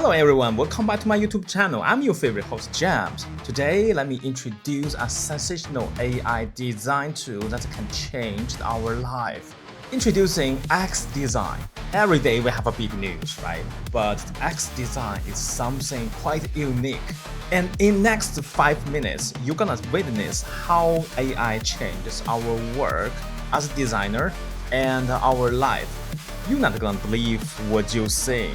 Hello everyone, welcome back to my YouTube channel. I'm your favorite host, James. Today, let me introduce a sensational AI design tool that can change our life. Introducing X Design. Every day we have a big news, right? But X Design is something quite unique. And in next 5 minutes, you're gonna witness how AI changes our work as a designer and our life. You're not gonna believe what you're seeing.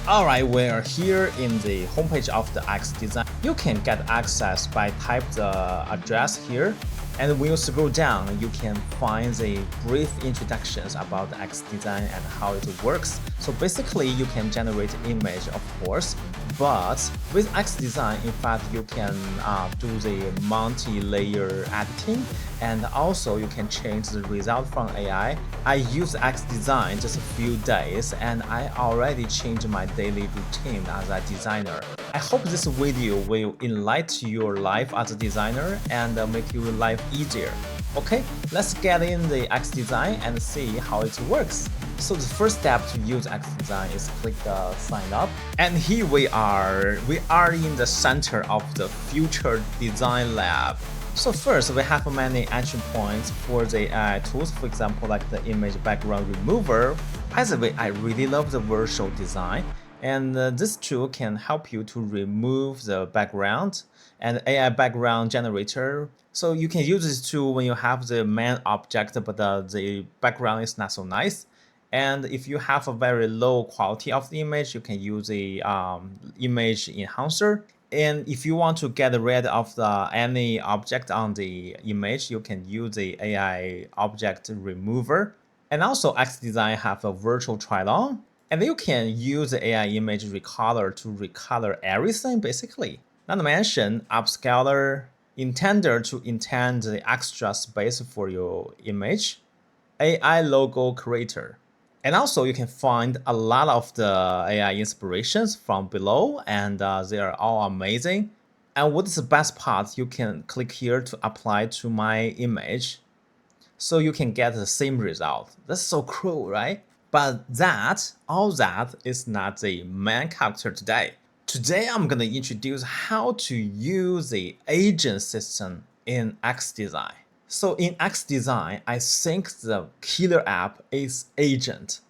Alright, we're here in the homepage of the X Design. You can get access by type the address here, and when you scroll down, you can find the brief introductions about the X Design and how it works. So basically, you can generate image, of course, but with X Design, in fact, you can do the multi-layer editing, and also you can change the result from AI. I used X Design just a few days, and I already changed my daily routine as a designer. I hope this video will enlighten your life as a designer and make your life easier. Okay, let's get in the X Design and see how it works. So the first step to use X Design is click the sign up, and here we are in the center of the future design lab. So first, we have many entry points for the AI tools, for example, like the image background remover. By the way, I really love the virtual design, and this tool can help you to remove the background and AI background generator. So you can use this tool when you have the main object, but the background is not so nice. And if you have a very low quality of the image, you can use the image enhancer. And if you want to get rid of any object on the image, you can use the AI object remover. And also XDesign have a virtual try-on. And you can use the AI image recolor to recolor everything basically. Not to mention upscaler, intender to intend the extra space for your image, AI logo creator. And also you can find a lot of the AI inspirations from below, and they are all amazing. And what is the best part, you can click here to apply to my image, so you can get the same result. That's so cool, right? But all that is not the main character today. Today I'm gonna introduce how to use the agent system in XDesign. So in XDesign, I think the killer app is Agent.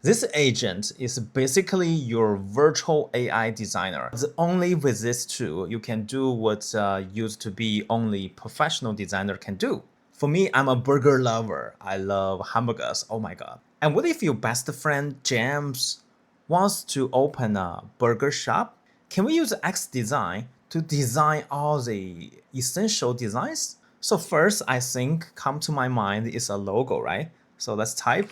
This agent is basically your virtual AI designer. Only with this tool, you can do what used to be only professional designer can do. For me, I'm a burger lover. I love hamburgers, oh my god. And what if your best friend James wants to open a burger shop? Can we use XDesign to design all the essential designs? So first, I think come to my mind is a logo, right? So let's type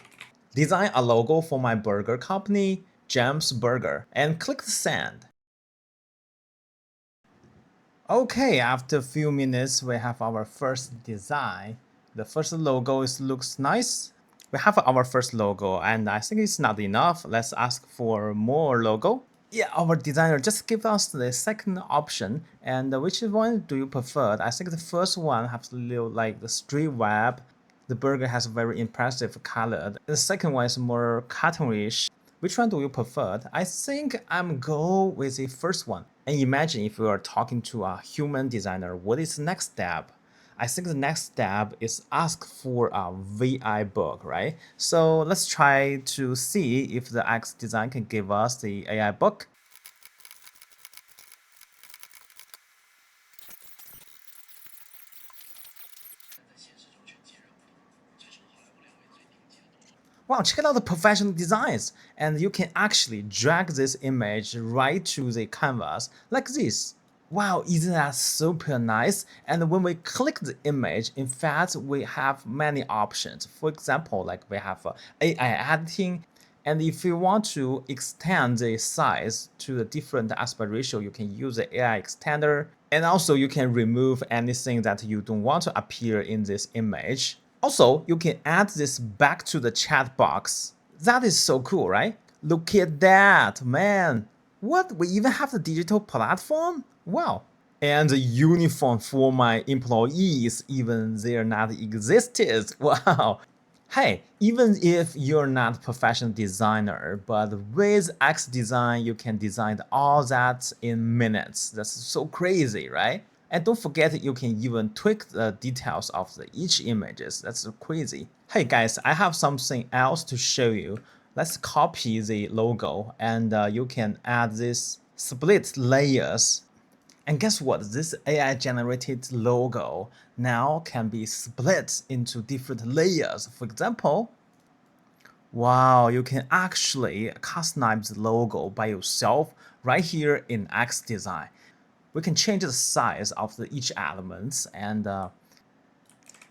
design a logo for my burger company, James Burger, and click send. Okay, after a few minutes, we have our first design. The first logo looks nice. We have our first logo, and I think it's not enough. Let's ask for more logo. Yeah, our designer just give us the second option. And which one do you prefer? I think the first one has a little like the street web. The burger has very impressive color. The second one is more cartoonish. Which one do you prefer? I think I'm go with the first one. And imagine if you are talking to a human designer, what is the next step? I think the next step is ask for a VI book, right? So let's try to see if the X Design can give us the AI book. Wow, check out the professional designs, and you can actually drag this image right to the canvas like this. Wow, isn't that super nice? And when we click the image, in fact, we have many options. For example, like we have AI editing, and if you want to extend the size to the different aspect ratio, you can use the AI extender. And also you can remove anything that you don't want to appear in this image. Also, you can add this back to the chat box. That is so cool, right? Look at that, man. What? We even have the digital platform? Wow. And the uniform for my employees, even they're not existed. Wow. Hey, even if you're not a professional designer, but with XDesign, you can design all that in minutes. That's so crazy, right? And don't forget, you can even tweak the details of each images. That's so crazy. Hey guys, I have something else to show you. Let's copy the logo, and you can add this split layers. And guess what? This AI generated logo now can be split into different layers. For example, wow, you can actually customize the logo by yourself right here in XDesign. We can change the size of each element and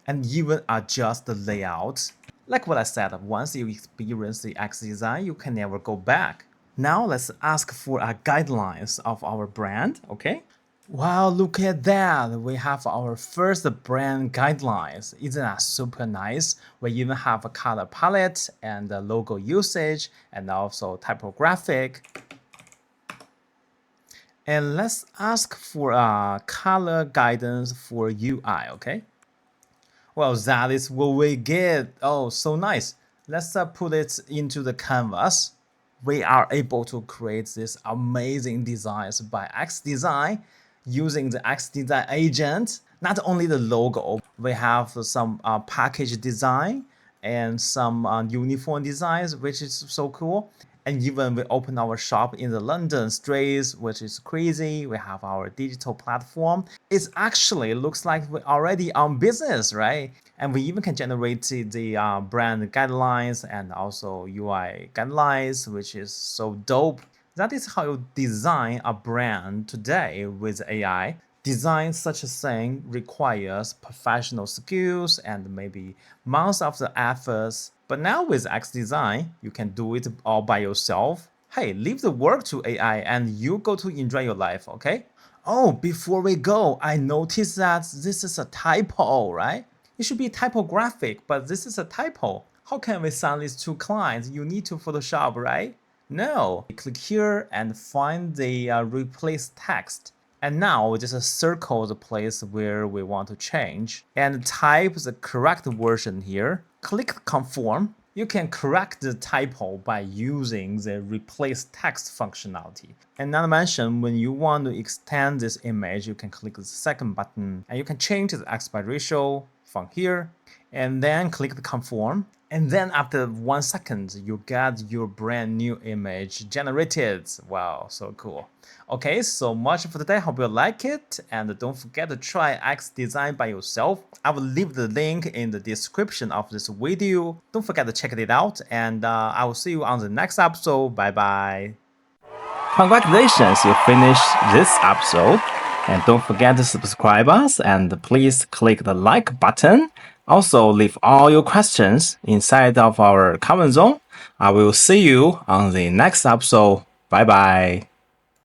even adjust the layout. Like what I said, once you experience the XDesign, you can never go back. Now let's ask for a guidelines of our brand, okay? Wow, look at that! We have our first brand guidelines. Isn't that super nice? We even have a color palette and a logo usage and also typographic. And let's ask for a color guidance for UI, okay? Well, that is what we get. Oh, so nice. Let's put it into the canvas. We are able to create these amazing designs by XDesign using the XDesign agent. Not only the logo, we have some package design and some uniform designs, which is so cool. And even we open our shop in the London streets, which is crazy. We have our digital platform. It actually looks like we're already on business, right? And we even can generate the brand guidelines and also UI guidelines, which is so dope. That is how you design a brand today with AI. Design such a thing requires professional skills and maybe months of the efforts. But now with XDesign, you can do it all by yourself. Hey, leave the work to AI and you go to enjoy your life, okay? Oh, before we go, I noticed that this is a typo, right? It should be typographic, but this is a typo. How can we send this to clients? You need to Photoshop, right? No. Click here and find the replace text. And now just circle the place where we want to change and type the correct version here. Click conform. You can correct the typo by using the replace text functionality. And not to mention, when you want to extend this image, you can click the second button and you can change the aspect ratio from here and then click the conform. And then after 1 second, you get your brand new image generated. Wow, so cool. Okay, so much for today. Hope you like it. And don't forget to try XDesign by yourself. I will leave the link in the description of this video. Don't forget to check it out. And I will see you on the next episode. Bye bye. Congratulations, you finished this episode. And don't forget to subscribe us and please click the like button. Also, leave all your questions inside of our comment zone. I will see you on the next episode. Bye bye.